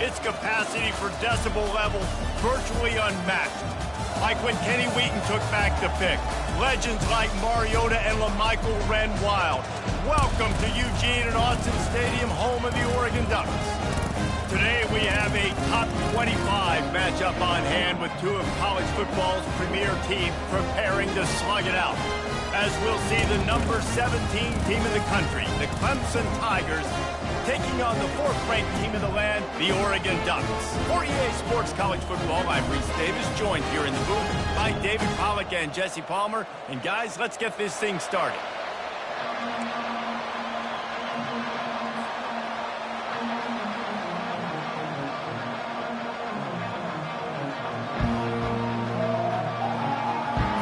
its capacity for decibel levels virtually unmatched. Like when Kenny Wheaton took back the pick. Legends like Mariota and LaMichael ran wild. Welcome to Eugene and Autzen Stadium, home of the Oregon Ducks. Today we have a top 25 matchup on hand with two of college football's premier teams preparing to slug it out. As we'll see the number 17 team in the country, the Clemson Tigers, taking on the fourth-ranked team in the land, the Oregon Ducks. For EA Sports College Football, I'm Reese Davis, joined here in the booth by David Pollack and Jesse Palmer. And guys, let's get this thing started.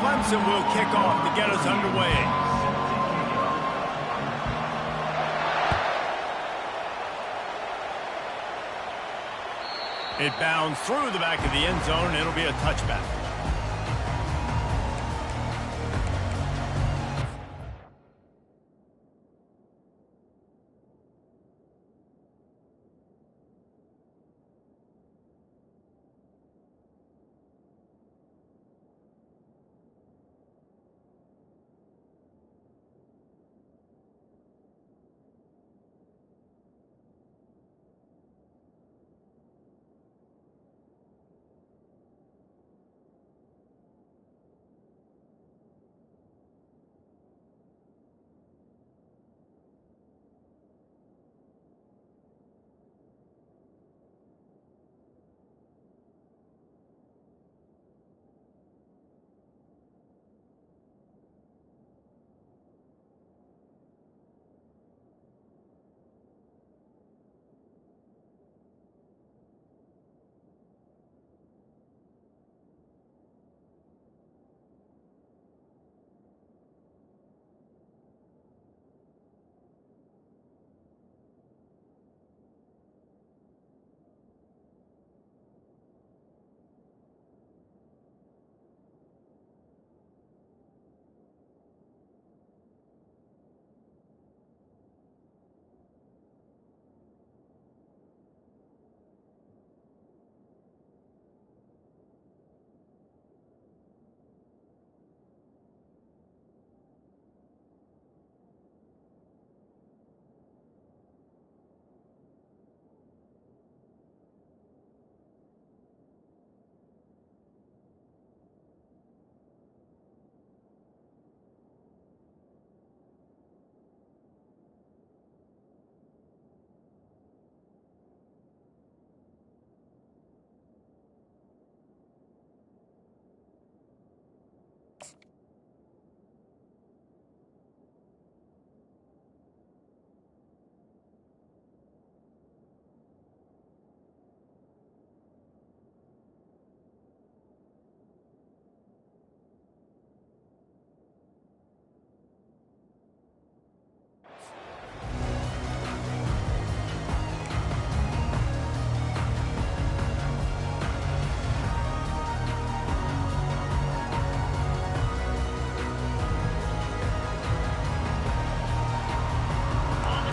Clemson will kick off to get us underway. It bounds through the back of the end zone. It'll be a touchback.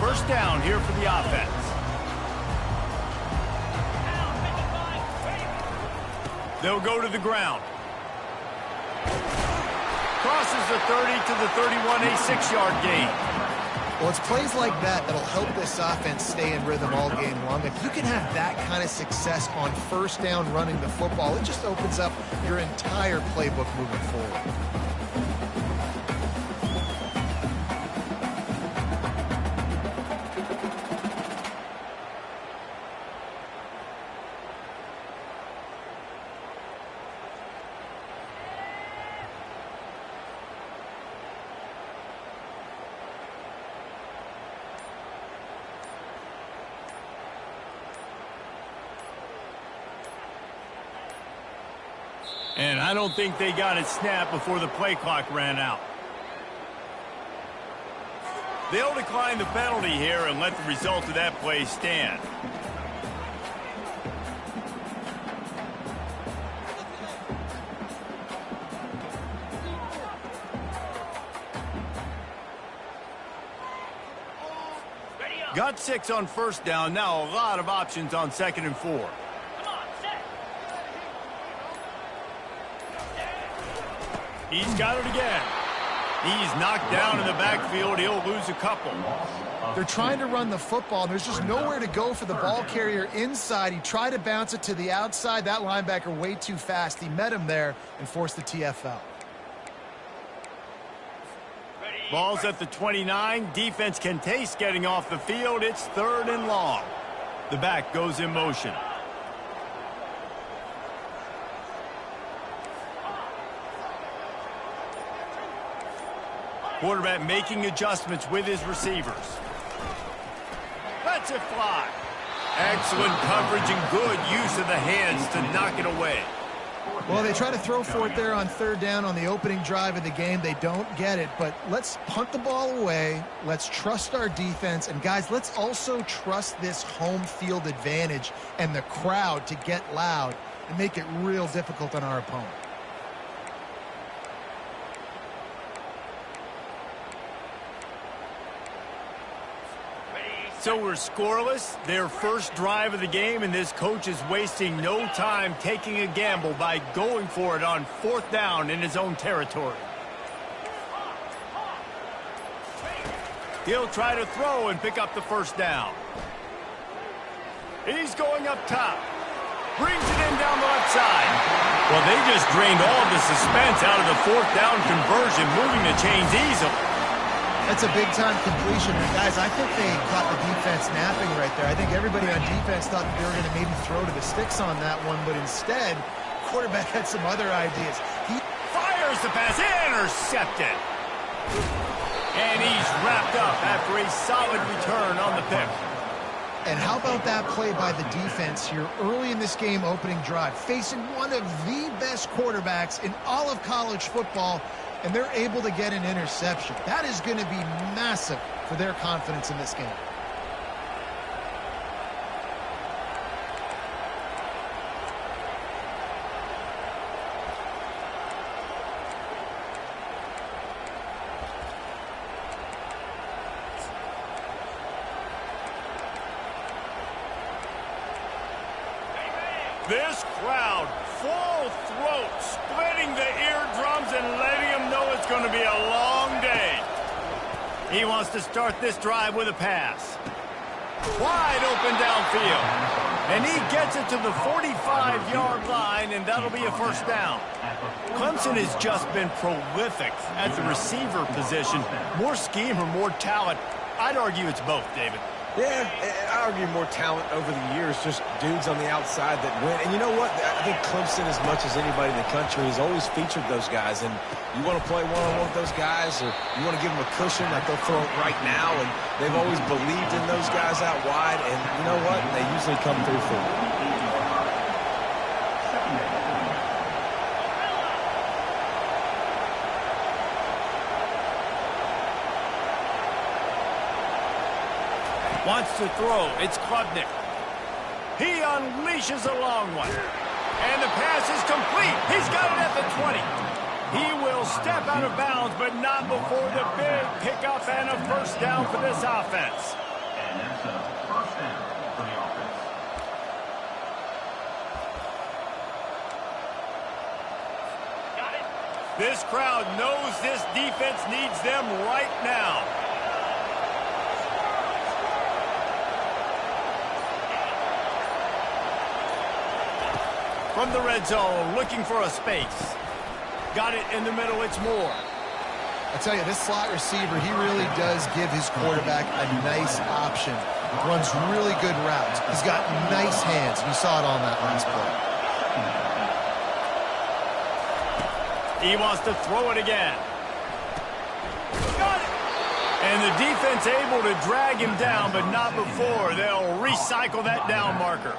First down here for the offense. They'll go to the ground. Crosses the 30 to the 31, a 6-yard gain. Well, it's plays like that that'll help this offense stay in rhythm all game long. If you can have that kind of success on first down running the football, it just opens up your entire playbook moving forward. And I don't think they got it snapped before the play clock ran out. They'll decline the penalty here and let the result of that play stand. Ready up. Got 6 on first down. Now a lot of options on 2nd and 4. He's got it again. He's knocked down in the backfield. He'll lose a couple. They're trying to run the football, and there's just nowhere to go for the ball carrier inside. He tried to bounce it to the outside. That linebacker way too fast. He met him there and forced the TFL. Ball's at the 29. Defense can taste getting off the field. It's 3rd and long. The back goes in motion. Quarterback making adjustments with his receivers. Lets it fly. Excellent coverage and good use of the hands to knock it away. Well, they try to throw for it there on 3rd down on the opening drive of the game. They don't get it, but let's punt the ball away. Let's trust our defense. And, guys, let's also trust this home field advantage and the crowd to get loud and make it real difficult on our opponent. So we're scoreless, their first drive of the game, and this coach is wasting no time taking a gamble by going for it on 4th down in his own territory. He'll try to throw and pick up the 1st down. He's going up top. Brings it in down the left side. Well, they just drained all the suspense out of the 4th down conversion, moving the chains easily. That's a big-time completion. And guys, I think they caught the defense napping right there. I think everybody on defense thought that they were going to maybe throw to the sticks on that one, but instead, quarterback had some other ideas. He fires the pass, intercepted. And he's wrapped up after a solid return on the pick. And how about that play by the defense here early in this game opening drive, facing one of the best quarterbacks in all of college football, and they're able to get an interception. That is going to be massive for their confidence in this game. This crowd, full throat, splitting the eardrums and letting them know it's going to be a long day. He wants to start this drive with a pass. Wide open downfield. And he gets it to the 45-yard line, and that'll be a 1st down. Clemson has just been prolific at the receiver position. More scheme or more talent? I'd argue it's both, David. Yeah, I argue more talent over the years, just dudes on the outside that win. And you know what? I think Clemson, as much as anybody in the country, has always featured those guys. And you want to play one-on-one with those guys, or you want to give them a cushion, like they'll throw it right now. And they've always believed in those guys out wide. And you know what? They usually come through for them. Wants to throw. It's Klubnik. He unleashes a long one. And the pass is complete. He's got it at the 20. He will step out of bounds, but not before the big pickup and a 1st down for this offense. And that's a 1st down for the offense. Got it. This crowd knows this defense needs them right now. From the red zone, looking for a space. Got it in the middle, it's Moore. I tell you, this slot receiver, he really does give his quarterback a nice option. Runs really good routes. He's got nice hands. You saw it on that last play. He wants to throw it again. Got it! And the defense able to drag him down, but not before. They'll recycle that down marker.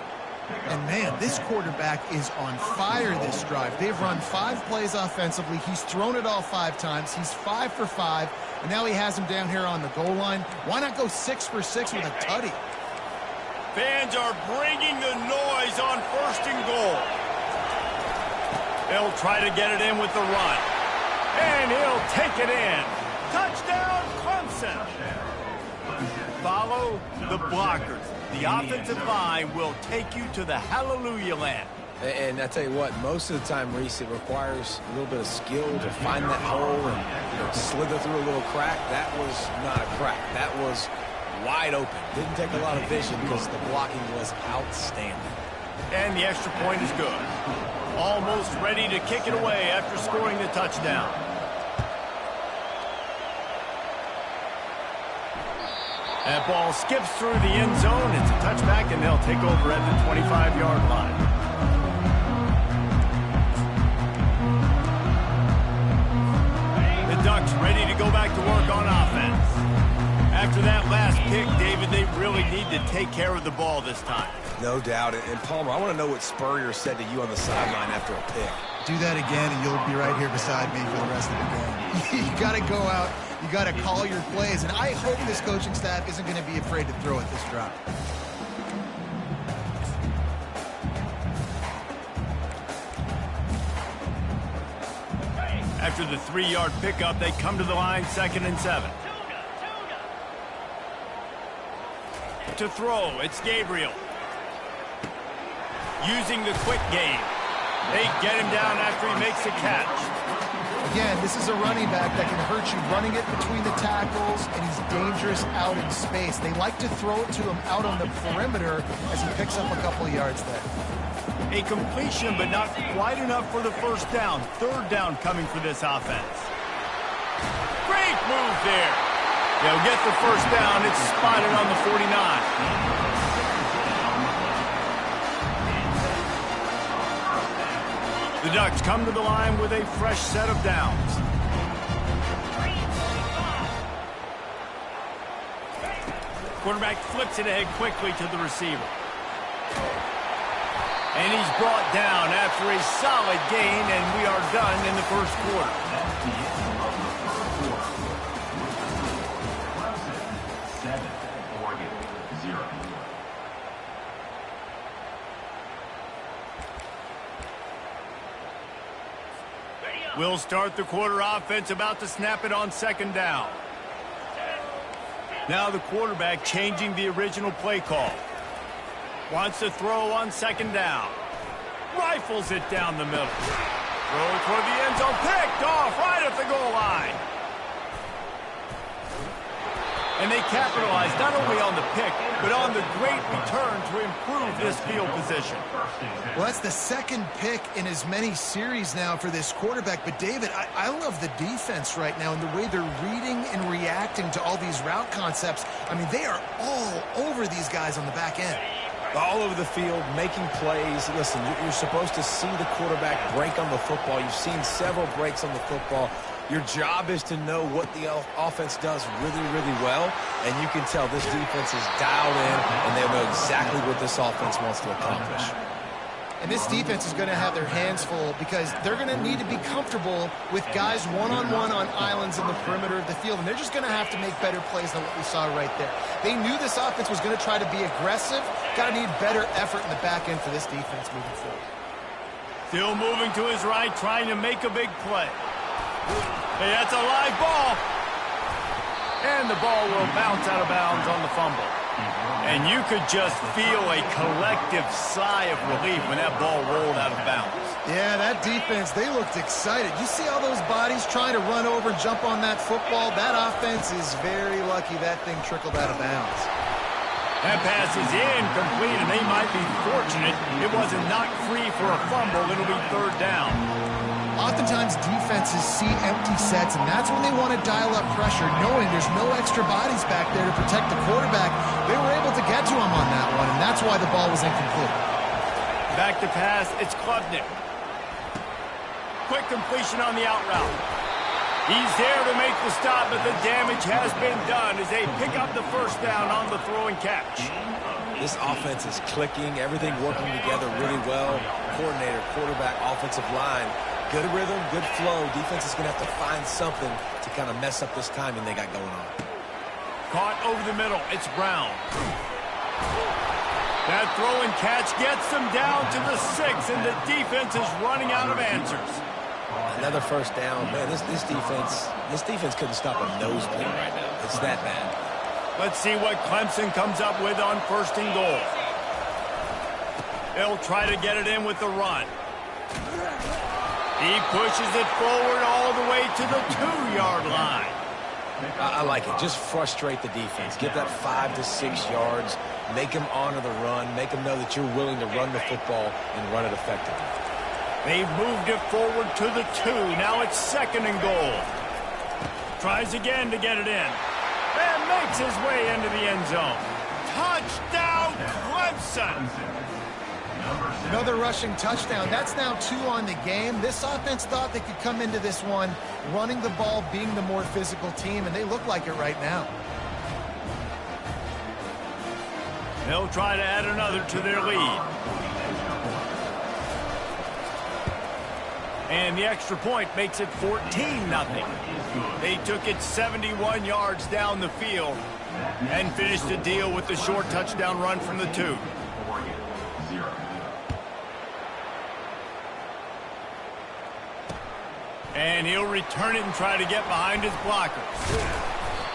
And, man, this quarterback is on fire this drive. They've run 5 plays offensively. He's thrown it all 5 times. He's 5 for 5. And now he has him down here on the goal line. Why not go 6 for 6 with a tutty? Fans are bringing the noise on 1st and goal. They'll try to get it in with the run. And he'll take it in. Touchdown, Clemson. follow the blockers. The offensive line will take you to the hallelujah land. And I tell you what, most of the time, Reese, it requires a little bit of skill to find that hole and slither through a little crack. That was not a crack. That was wide open. Didn't take a lot of vision because the blocking was outstanding. And the extra point is good. Almost ready to kick it away after scoring the touchdown. That ball skips through the end zone. It's a touchback, and they'll take over at the 25-yard line. The Ducks ready to go back to work on offense. After that last pick, David, they really need to take care of the ball this time. No doubt. And Palmer, I want to know what Spurrier said to you on the sideline after a pick. Do that again, and you'll be right here beside me for the rest of the game. You got to go out. You got to call your plays, and I hope this coaching staff isn't going to be afraid to throw at this drop. After the 3-yard pickup, they come to the line, 2nd and 7. To throw, it's Gabriel. Using the quick game. They get him down after he makes a catch. Again, this is a running back that can hurt you running it between the tackles, and he's dangerous out in space. They like to throw it to him out on the perimeter as he picks up a couple of yards there. A completion, but not quite enough for the first down. 3rd down coming for this offense. Great move there. They'll get the first down. It's spotted on the 49. The Ducks come to the line with a fresh set of downs. Quarterback flips it ahead quickly to the receiver. And he's brought down after a solid gain, and we are done in the first quarter. That's the end of the first quarter. Clemson 7, Oregon 0. We'll start the quarter. Offense about to snap it on 2nd down. Now the quarterback changing the original play call. Wants to throw on 2nd down. Rifles it down the middle. Throw toward the end zone. Picked off right at the goal line. And they capitalize not only on the pick, but on the great return to improve this field position. Well, that's the 2nd pick in as many series now for this quarterback. But, David, I love the defense right now and the way they're reading and reacting to all these route concepts. I mean, they are all over these guys on the back end. All over the field, making plays. Listen, you're supposed to see the quarterback break on the football. You've seen several breaks on the football. Your job is to know what the offense does really, really well, and you can tell this defense is dialed in, and they know exactly what this offense wants to accomplish. And this defense is going to have their hands full because they're going to need to be comfortable with guys one-on-one on islands in the perimeter of the field, and they're just going to have to make better plays than what we saw right there. They knew this offense was going to try to be aggressive. Got to need better effort in the back end for this defense moving forward. Still moving to his right, trying to make a big play. Hey, that's a live ball. And the ball will bounce out of bounds on the fumble. And you could just feel a collective sigh of relief when that ball rolled out of bounds. Yeah, that defense, they looked excited. You see all those bodies trying to run over and jump on that football? That offense is very lucky that thing trickled out of bounds. That pass is incomplete, and they might be fortunate it wasn't knocked free for a fumble. It'll be 3rd down. Oftentimes defenses see empty sets, and that's when they want to dial up pressure, knowing there's no extra bodies back there to protect the quarterback. They were able to get to him on that one, and that's why the ball was incomplete. Back to pass, it's Klubnik. Quick completion on the out route. He's there to make the stop, but the damage has been done as they pick up the first down on the throw and catch. This offense is clicking, everything working together really well. Coordinator, quarterback, offensive line. Good rhythm, good flow. Defense is going to have to find something to kind of mess up this timing they got going on. Caught over the middle. It's Brown. That throw and catch gets them down to the 6, and the defense is running out of answers. Another first down. Man, this defense couldn't stop a nosebleed right now. It's that bad. Let's see what Clemson comes up with on 1st and goal. They'll try to get it in with the run. He pushes it forward all the way to the 2-yard line. I like it. Just frustrate the defense. Give that 5 to 6 yards. Make them honor the run. Make them know that you're willing to run the football and run it effectively. They've moved it forward to the 2. Now it's 2nd and goal. Tries again to get it in. And makes his way into the end zone. Touchdown, Clemson! Another rushing touchdown. That's now 2 on the game. This offense thought they could come into this one running the ball, being the more physical team, and they look like it right now. They'll try to add another to their lead. And the extra point makes it 14-0. They took it 71 yards down the field and finished the deal with the short touchdown run from the 2. And he'll return it and try to get behind his blockers.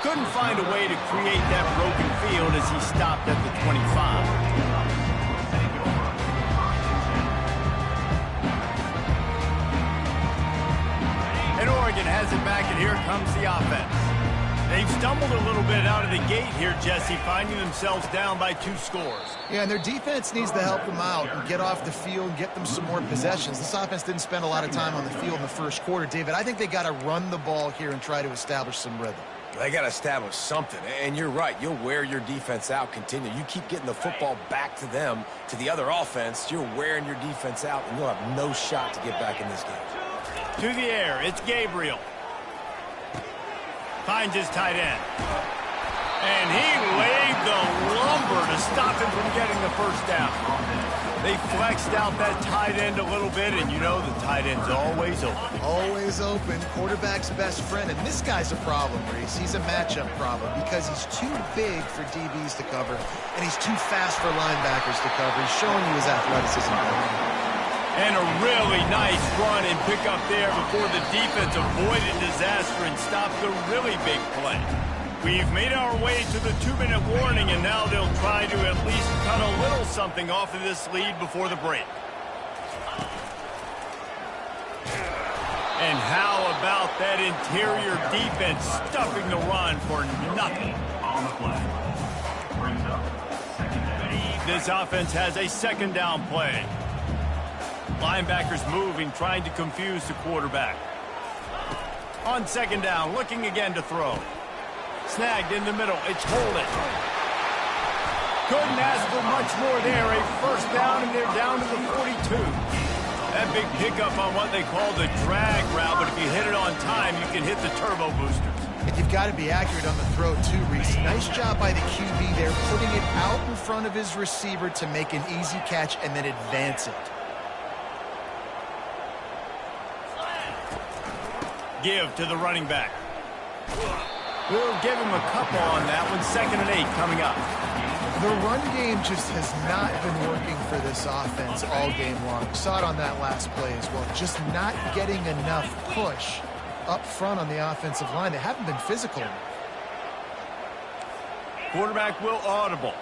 Couldn't find a way to create that broken field as he stopped at the 25. And Oregon has it back, and here comes the offense. They've stumbled a little bit out of the gate here, Jesse, finding themselves down by 2 scores. Yeah, and their defense needs to help them out and get off the field, get them some more possessions. This offense didn't spend a lot of time on the field in the first quarter. David, I think they got to run the ball here and try to establish some rhythm. They got to establish something, and you're right. You'll wear your defense out, continue. You keep getting the football back to them, to the other offense, you're wearing your defense out, and you'll have no shot to get back in this game. To the air, it's Gabriel. Finds his tight end. And he laid the lumber to stop him from getting the first down. They flexed out that tight end a little bit, and you know the tight end's always open. Always open. Quarterback's best friend. And this guy's a problem, Reese. He's a matchup problem because he's too big for DBs to cover, and he's too fast for linebackers to cover. He's showing you his athleticism. And a really nice run and pick up there before the defense avoided disaster and stopped a really big play. We've made our way to the 2-minute warning, and now they'll try to at least cut a little something off of this lead before the break. And how about that interior defense stuffing the run for nothing? On the play. Brings up 2nd down. This offense has a 2nd down play. Linebackers moving, trying to confuse the quarterback. On 2nd down, looking again to throw. Snagged in the middle. It's Holden. Couldn't ask for much more there. A 1st down, and they're down to the 42. That big pickup on what they call the drag route, but if you hit it on time, you can hit the turbo boosters. And you've got to be accurate on the throw, too, Reese. Nice job by the QB there, putting it out in front of his receiver to make an easy catch and then advance it. Give to the running back. We'll give him a couple on that one. 2nd and 8 coming up. The run game just has not been working for this offense all game long. Saw it on that last play as well. Just not getting enough push up front on the offensive line. They haven't been physical. Quarterback will audible.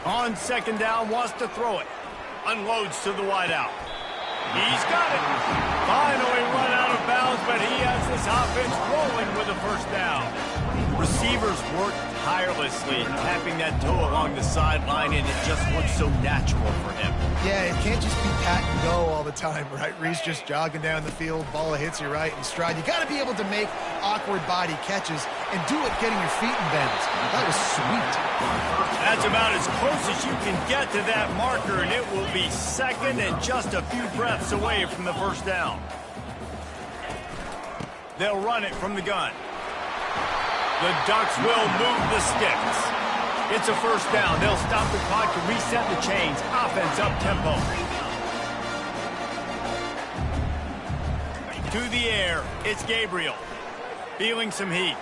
On 2nd down, wants to throw it. Unloads to the wideout. He's got it. Finally run out of bounds, but he has this offense rolling with a 1st down. Receivers work tirelessly, tapping that toe along the sideline, and it just looks so natural for him. Yeah, it can't just be pat and go all the time, right? Reese just jogging down the field, ball hits you right in stride. You got to be able to make awkward body catches and do it getting your feet in bounds. That was sweet. That's about as close as you can get to that marker, and it will be 2nd and just a few breaths away from the 1st down. They'll run it from the gun. The Ducks will move the sticks. It's a 1st down. They'll stop the clock to reset the chains. Offense up tempo. To the air, it's Gabriel. Feeling some heat.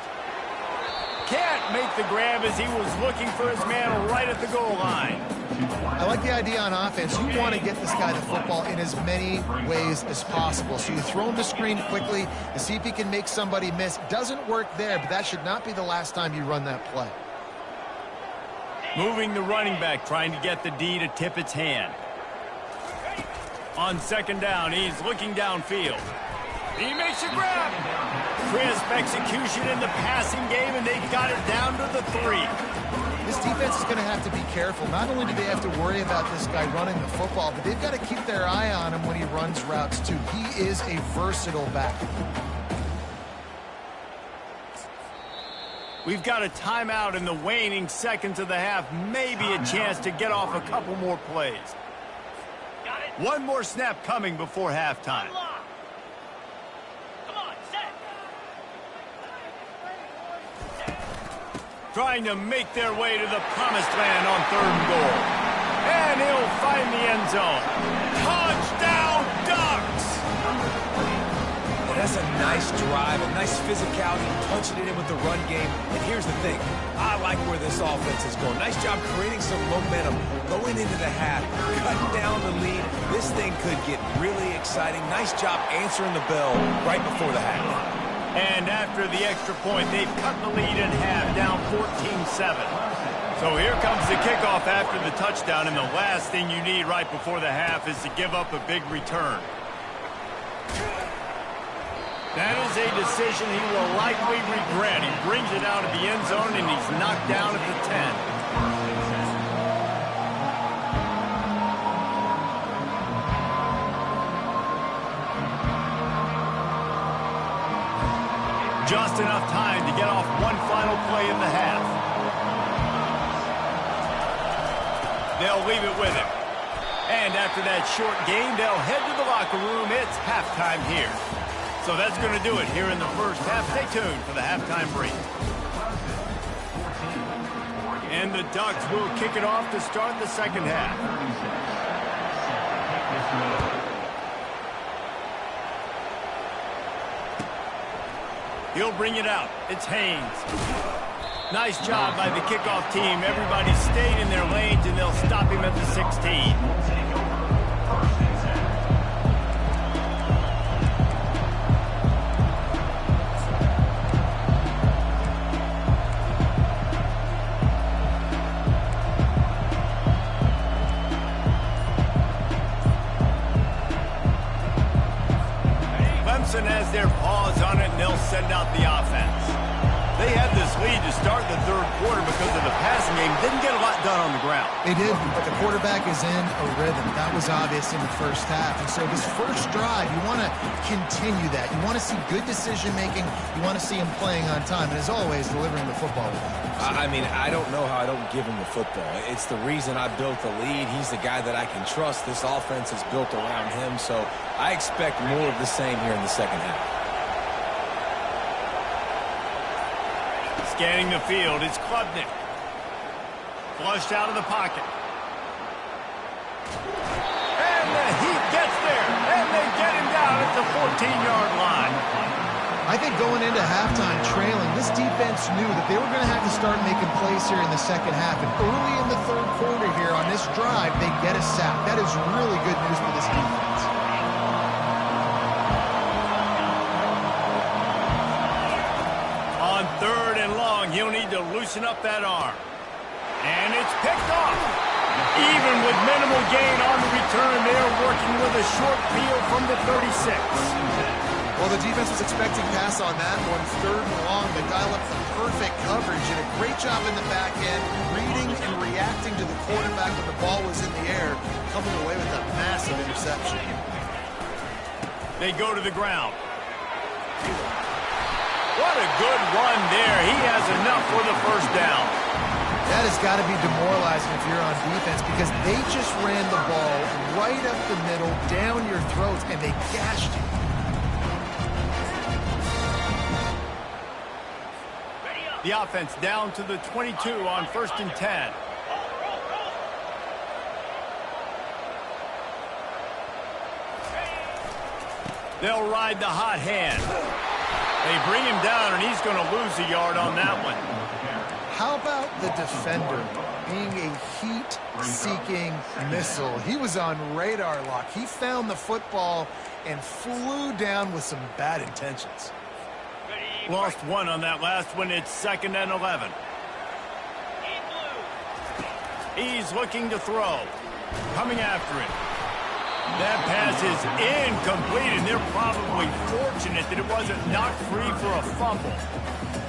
Can't make the grab as he was looking for his man right at the goal line. I like the idea on offense. You want to get this guy the football in as many ways as possible. So you throw him the screen quickly to see if he can make somebody miss. Doesn't work there, but that should not be the last time you run that play. Moving the running back, trying to get the D to tip its hand. On second down, he's looking downfield. He makes a grab. Crisp execution in the passing game, and they got it down to the 3. This defense is going to have to be careful. Not only do they have to worry about this guy running the football, but they've got to keep their eye on him when he runs routes, too. He is a versatile back. We've got a timeout in the waning seconds of the half. Maybe a chance to get off a couple more plays. One more snap coming before halftime. Trying to make their way to the promised land on 3rd and goal. And he'll find the end zone. Touchdown, Ducks! Well, that's a nice drive, a nice physicality, punching it in with the run game. And here's the thing. I like where this offense is going. Nice job creating some momentum going into the half, cutting down the lead. This thing could get really exciting. Nice job answering the bell right before the half. And after the extra point, they've cut the lead in half, down 14-7. So here comes the kickoff after the touchdown, and the last thing you need right before the half is to give up a big return. That is a decision he will likely regret. He brings it out of the end zone, and he's knocked down at the 10. Just enough time to get off one final play in the half. They'll leave it with him. And after that short game, they'll head to the locker room. It's halftime here. So that's going to do it here in the first half. Stay tuned for the halftime break. And the Ducks will kick it off to start the second half. He'll bring it out. It's Haynes. Nice job by the kickoff team. Everybody stayed in their lanes, and they'll stop him at the 16. Has their paws on it, and they'll send out the offense. They had this lead to start the third quarter because of the passing game. Didn't get a lot done on the ground. They did, but the quarterback is in a rhythm. That was obvious in the first half. And so this first drive, you want to continue that. You want to see good decision-making. You want to see him playing on time. And as always, delivering the football. I mean, I don't know how I don't give him the football. It's the reason I built the lead. He's the guy that I can trust. This offense is built around him, so I expect more of the same here in the second half. Scanning the field, it's Klubnik. Flushed out of the pocket. And the Heat gets there, and they get him down at the 14-yard line. I think going into halftime trailing, this defense knew that they were going to have to start making plays here in the second half. And early in the third quarter here on this drive, they get a sack. That is really good news for this defense. On 3rd and long, he'll need to loosen up that arm. And it's picked off. Even with minimal gain on the return, they're working with a short field from the 36. Well, the defense was expecting pass on that one. 3rd and long, they dial up for perfect coverage. Did a great job in the back end, reading and reacting to the quarterback when the ball was in the air, coming away with a massive interception. They go to the ground. What a good run there. He has enough for the first down. That has got to be demoralizing if you're on defense because they just ran the ball right up the middle, down your throats, and they gashed you. The offense down to the 22 on 1st and 10. They'll ride the hot hand. They bring him down, and he's going to lose a yard on that one. How about the defender being a heat-seeking missile? He was on radar lock. He found the football and flew down with some bad intentions. Lost one on that last one. It's 2nd and 11. He's looking to throw. Coming after it. That pass is incomplete, and they're probably fortunate that it wasn't knocked free for a fumble.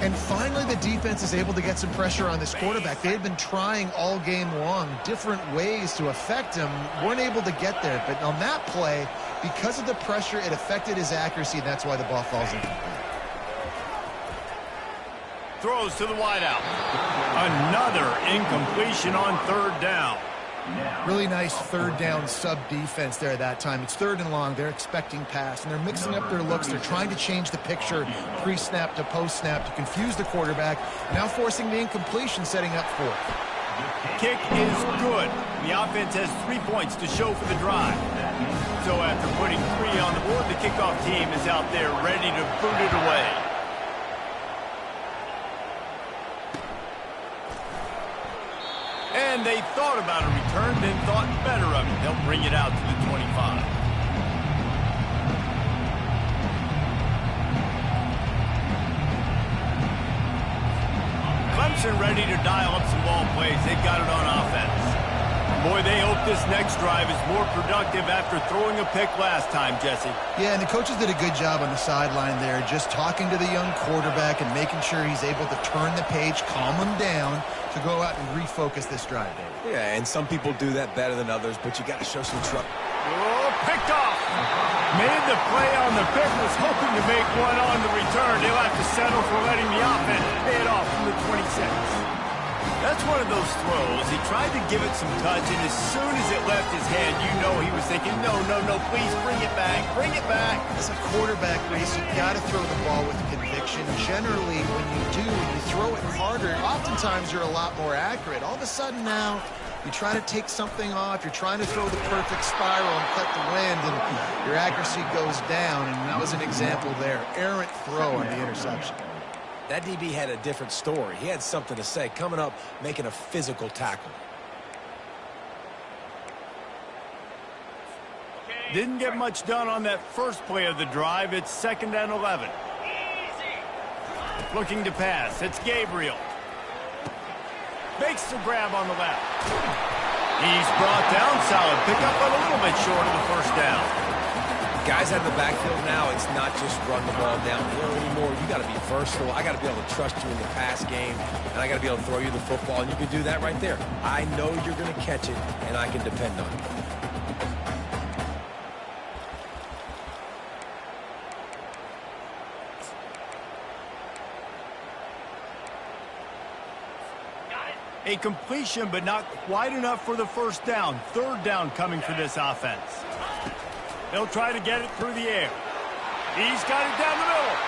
And finally, the defense is able to get some pressure on this quarterback. They had been trying all game long different ways to affect him. Weren't able to get there. But on that play, because of the pressure, it affected his accuracy, and that's why the ball falls incomplete. Throws to the wideout. Another incompletion on 3rd down. Really nice 3rd down sub-defense there that time. It's 3rd and long. They're expecting pass, and they're mixing up their looks. They're trying to change the picture pre-snap to post-snap to confuse the quarterback, now forcing the incompletion, setting up 4th. Kick is good. The offense has 3 points to show for the drive. So after putting 3 on the board, the kickoff team is out there ready to boot it away. And they thought about a return, then thought better of it. They'll bring it out to the 25. Clemson ready to dial up some ball plays. They've got it on offense. Boy, they hope this next drive is more productive after throwing a pick last time, Jesse. Yeah, and the coaches did a good job on the sideline there, just talking to the young quarterback and making sure he's able to turn the page, calm him down, to go out and refocus this drive, David. Yeah, and some people do that better than others, but you got to show some trust. Oh, picked off. Made the play on the pick, was hoping to make one on the return. They'll have to settle for letting the offense pay it off from the 26. That's one of those throws. He tried to give it some touch, and as soon as it left his hand, you know he was thinking, no, please bring it back, bring it back. As a quarterback race, you've got to throw the ball with conviction. Generally, when you do, when you throw it harder, oftentimes you're a lot more accurate. All of a sudden now, you try to take something off, you're trying to throw the perfect spiral and cut the wind, and your accuracy goes down, and that was an example there. Errant throw on the interception. That DB had a different story. He had something to say, coming up, making a physical tackle. Didn't get much done on that first play of the drive. It's 2nd and 11. Looking to pass. It's Gabriel. Makes the grab on the left. He's brought down. Solid pickup, but a little bit short of the first down. Guys out in the backfield now, it's not just run the ball downhill anymore. You got to be versatile. I got to be able to trust you in the pass game, and I got to be able to throw you the football, and you can do that right there. I know you're going to catch it, and I can depend on it. A completion, but not quite enough for the first down. 3rd down coming for this offense. They'll try to get it through the air. He's got it down the middle.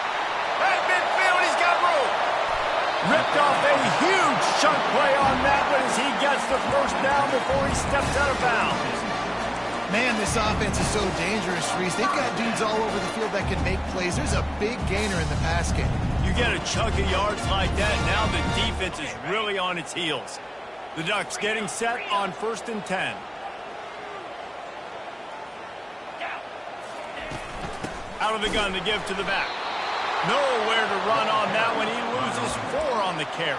At midfield, he's got room. Ripped off a huge chunk play on that one as he gets the first down before he steps out of bounds. Man, this offense is so dangerous, Reese. They've got dudes all over the field that can make plays. There's a big gainer in the pass game. You get a chunk of yards like that, now the defense is really on its heels. The Ducks getting set on 1st and 10. Out of the gun to give to the back. Nowhere to run on that one. He loses 4 on the carry.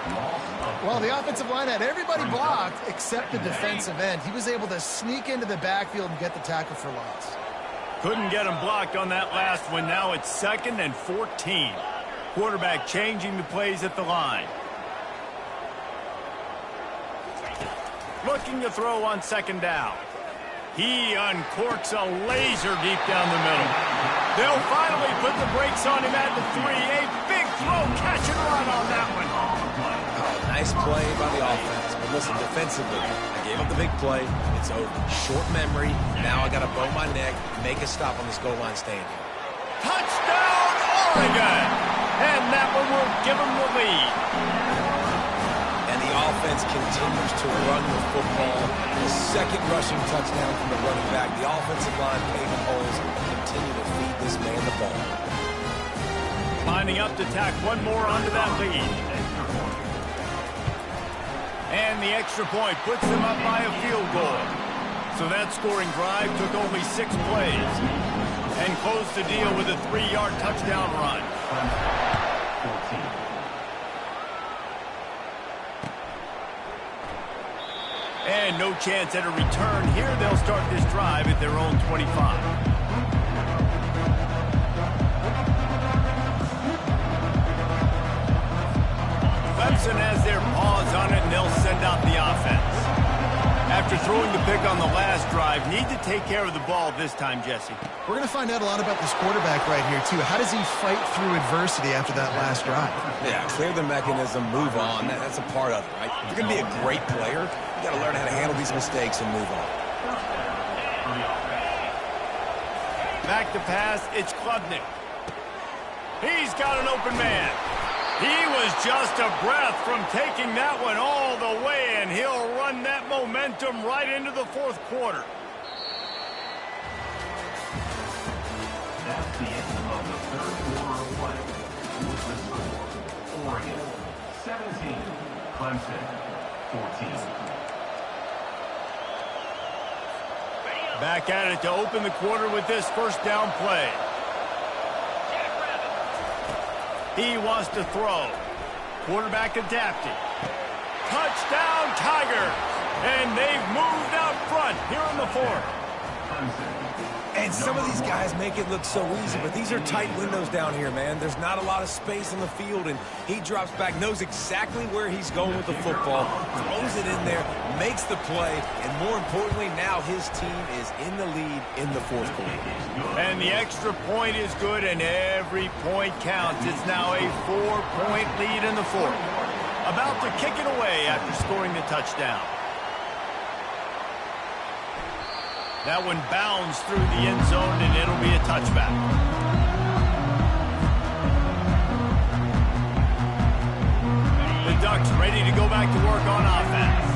Well, the offensive line had everybody blocked except the defensive end. He was able to sneak into the backfield and get the tackle for loss. Couldn't get him blocked on that last one. Now it's 2nd and 14. Quarterback changing the plays at the line. Looking to throw on 2nd down. He uncorks a laser deep down the middle. They'll finally put the brakes on him at the 3. A big throw, catch and run on that one. Oh, nice play by the offense. But listen, defensively, I gave up the big play. It's over. Short memory. Now I got to bow my neck, make a stop on this goal line stand. Touchdown, Oregon! And that one will give them the lead. And the offense continues to run the football. The 2nd rushing touchdown from the running back. The offensive line paving holes and continue to feed this man the ball. Lining up to tack one more onto that lead. And the extra point puts them up by a field goal. So that scoring drive took only 6 plays and closed the deal with a 3-yard touchdown run. And no chance at a return here. They'll start this drive at their own 25. Clemson has their paws on it, and they'll send out the offense. After throwing the pick on the last drive, need to take care of the ball this time, Jesse. We're going to find out a lot about this quarterback right here, too. How does he fight through adversity after that last drive? Yeah, clear the mechanism, move on. That's a part of it, right? If you're going to be a great player, you got to learn how to handle these mistakes and move on. Back to pass, it's Klubnik. He's got an open man. He was just a breath from taking that one all the way, and he'll run that momentum right into the fourth quarter. That's the end of the third quarter of play. With the score, Oregon 17, Clemson 14. Back at it to open the quarter with this first down play. He wants to throw. Quarterback adapting. Touchdown, Tigers! And they've moved out front here in the fourth. And some of these guys make it look so easy, but these are tight windows down here, man. There's not a lot of space on the field, and he drops back, knows exactly where he's going with the football, throws it in there, makes the play, and more importantly, now his team is in the lead in the fourth quarter. And the extra point is good, and every point counts. It's now a 4-point lead in the fourth. About to kick it away after scoring the touchdown. That one bounds through the end zone, and it'll be a touchback. The Ducks ready to go back to work on offense.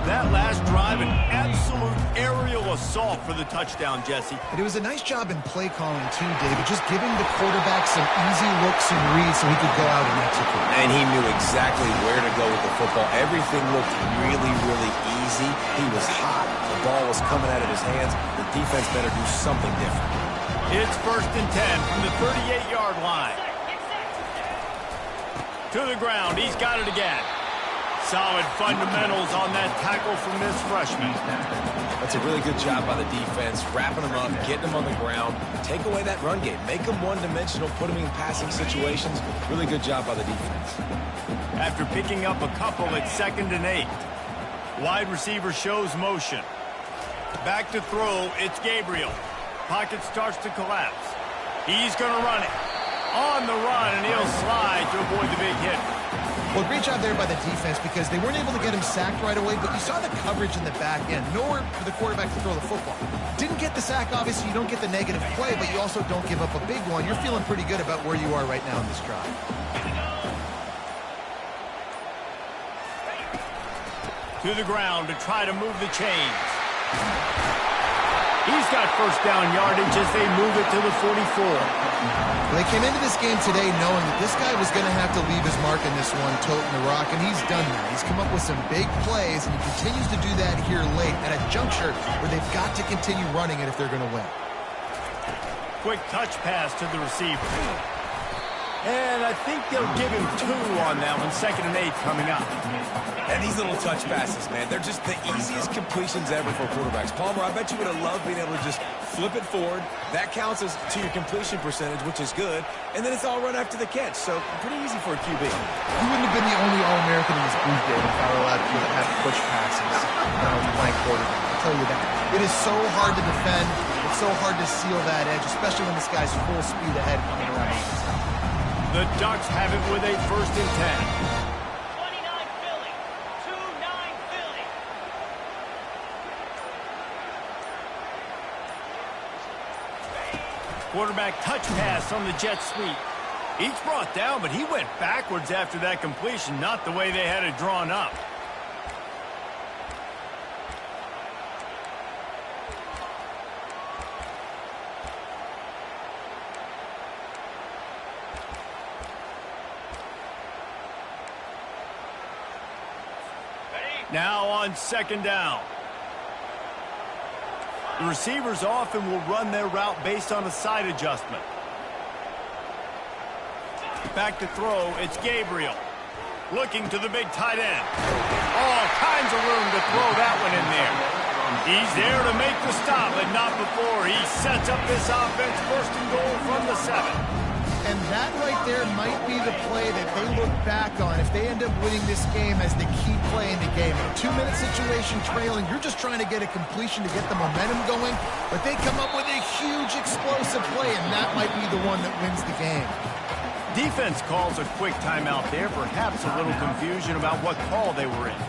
That last drive, an absolute aerial assault for the touchdown, Jesse. But it was a nice job in play calling, too, David, just giving the quarterback some easy looks and reads so he could go out and execute. And he knew exactly where to go with the football. Everything looked really, really easy. He was hot. The ball was coming out of his hands. The defense better do something different. It's 1st and 10 from the 38-yard line. To the ground. He's got it again. Solid fundamentals on that tackle from this freshman. That's a really good job by the defense, wrapping them up, getting them on the ground, take away that run game, make them one-dimensional, put them in passing situations. Really good job by the defense. After picking up a couple at 2nd and 8. Wide receiver shows motion. Back to throw, it's Gabriel. Pocket starts to collapse. He's going to run it. On the run, and he'll slide to avoid the big hit. Well, great job there by the defense because they weren't able to get him sacked right away, but you saw the coverage in the back end. Nowhere for the quarterback to throw the football. Didn't get the sack, obviously. You don't get the negative play, but you also don't give up a big one. You're feeling pretty good about where you are right now in this drive. To the ground to try to move the chains. He's got first down yardage as they move it to the 44. Well, they came into this game today knowing that this guy was going to have to leave his mark in this one, toting the rock, and he's done that. He's come up with some big plays, and he continues to do that here late at a juncture where they've got to continue running it if they're going to win. Quick touch pass to the receiver. And I think they'll give him 2 on that one. 2nd and 8 coming up. And these little touch passes, man, they're just the easiest completions ever for quarterbacks. Palmer, I bet you would have loved being able to just flip it forward. That counts as to your completion percentage, which is good. And then it's all run after the catch. So pretty easy for a QB. He wouldn't have been the only All-American in this booth, David, if I were allowed to have push passes playing quarterback. I'll tell you that. It is so hard to defend. It's so hard to seal that edge, especially when this guy's full speed ahead coming around the inside. The Ducks have it with a 1st and 10. Quarterback touch pass on the jet sweep. Each brought down, but he went backwards after that completion, not the way they had it drawn up. Now on second down. The receivers often will run their route based on a side adjustment. Back to throw, it's Gabriel. Looking to the big tight end. All kinds of room to throw that one in there. He's there to make the stop, but not before. He sets up this offense first and goal from the 7. And that right there might be the play that they look back on if they end up winning this game as the key play in the game. In a 2-minute situation trailing, you're just trying to get a completion to get the momentum going, but they come up with a huge explosive play, and that might be the one that wins the game. Defense calls a quick timeout there, perhaps a little confusion about what call they were in.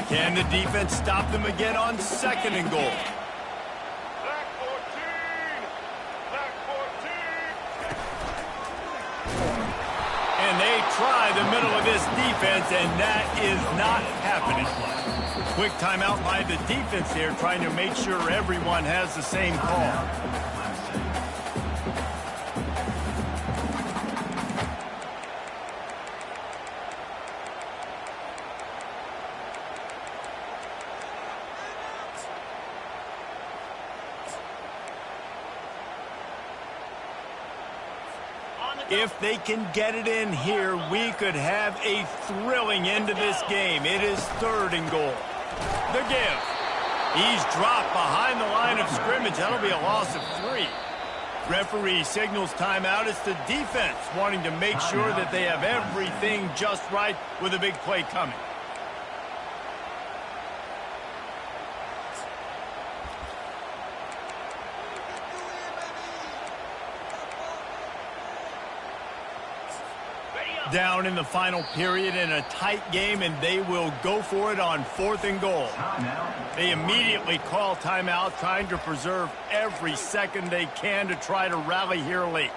Can the defense stop them again on second and goal? Black 14! Black 14! And they try the middle of this defense, and that is not happening. Quick timeout by the defense here, trying to make sure everyone has the same call. If they can get it in here, we could have a thrilling end to this game. It is third and goal. The give. He's dropped behind the line of scrimmage. That'll be a loss of 3. Referee signals timeout. It's the defense wanting to make sure that they have everything just right with a big play coming. Down in the final period in a tight game, and they will go for it on 4th and goal. They immediately call timeout, trying to preserve every second they can to try to rally here late.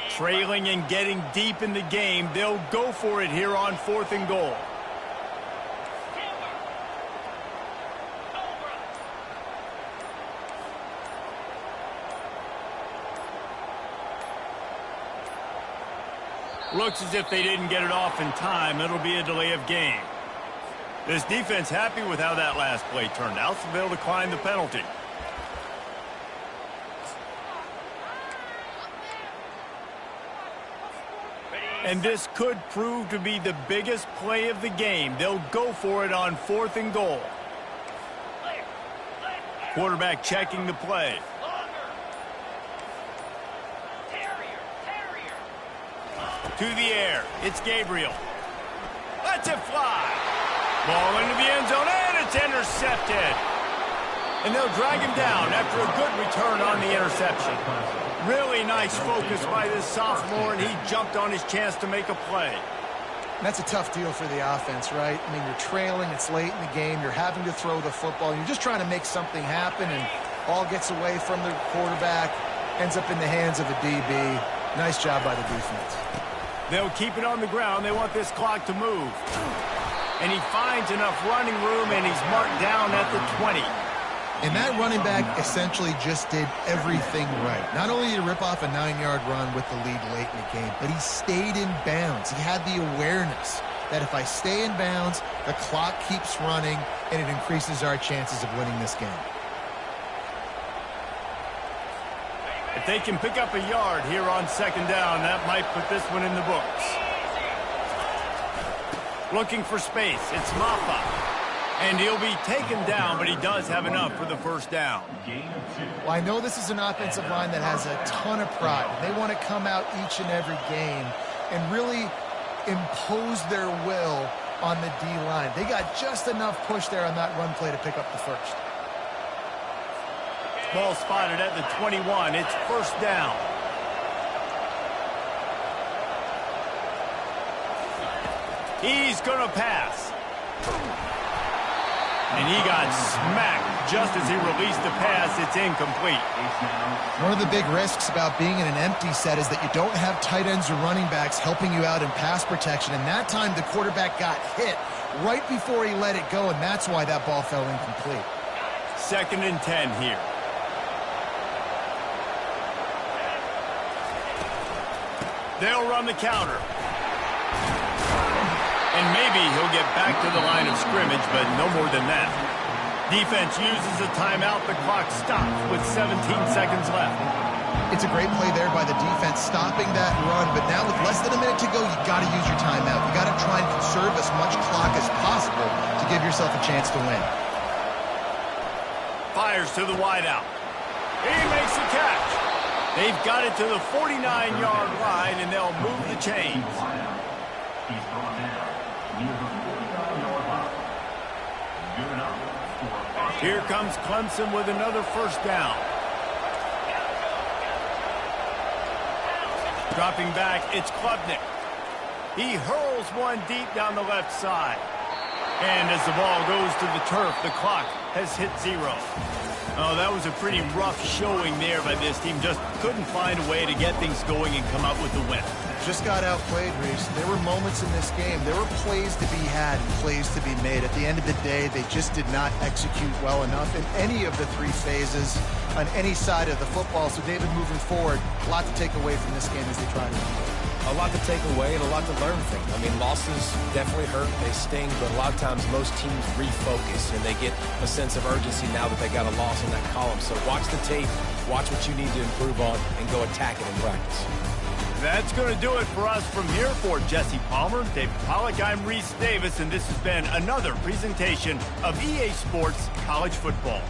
Trailing and getting deep in the game, they'll go for it here on 4th and goal. Looks as if they didn't get it off in time. It'll be a delay of game. This defense happy with how that last play turned out, so they'll decline the penalty. And this could prove to be the biggest play of the game. They'll go for it on 4th and goal. Quarterback checking the play. To the air, it's Gabriel. Lets it fly. Ball into the end zone, and it's intercepted. And they'll drag him down after a good return on the interception. Really nice focus by this sophomore, and he jumped on his chance to make a play. And that's a tough deal for the offense, right? I mean, you're trailing, it's late in the game, you're having to throw the football, you're just trying to make something happen, and ball gets away from the quarterback, ends up in the hands of a DB. Nice job by the defense. They'll keep it on the ground. They want this clock to move. And he finds enough running room, and he's marked down at the 20. And that running back essentially just did everything right. Not only did he rip off a 9-yard run with the lead late in the game, but he stayed in bounds. He had the awareness that if I stay in bounds, the clock keeps running, and it increases our chances of winning this game. If they can pick up a yard here on second down, that might put this one in the books. Looking for space, it's Maffa. And he'll be taken down, but he does have enough for the first down. Well, I know this is an offensive line that has a ton of pride. They want to come out each and every game and really impose their will on the D-line. They got just enough push there on that run play to pick up the first. Ball spotted at the 21. It's first down. He's going to pass. And he got smacked just as he released the pass. It's incomplete. One of the big risks about being in an empty set is that you don't have tight ends or running backs helping you out in pass protection. And that time the quarterback got hit right before he let it go, and that's why that ball fell incomplete. 2nd and 10 here. They'll run the counter. And maybe he'll get back to the line of scrimmage, but no more than that. Defense uses a timeout. The clock stops with 17 seconds left. It's a great play there by the defense, stopping that run. But now with less than a minute to go, you got to use your timeout. You got to try and conserve as much clock as possible to give yourself a chance to win. Fires to the wideout. He makes the catch. They've got it to the 49-yard line, and they'll move the chains. He's brought down near the 49-yard line. Good enough for a Here comes Clemson with another first down. Dropping back, it's Klubnik. He hurls one deep down the left side. And as the ball goes to the turf, the clock has hit 0. Oh, that was a pretty rough showing there by this team. Just couldn't find a way to get things going and come out with the win. Just got outplayed, Reese. There were moments in this game. There were plays to be had and plays to be made. At the end of the day, they just did not execute well enough in any of the 3 phases on any side of the football. So, David, moving forward, a lot to take away from this game as they try to. A lot to take away and a lot to learn from. I mean, losses definitely hurt, they sting, but a lot of times most teams refocus and they get a sense of urgency now that they got a loss in that column. So watch the tape, watch what you need to improve on, and go attack it in practice. That's going to do it for us from here. For Jesse Palmer, David Pollack, I'm Reese Davis, and this has been another presentation of EA Sports College Football.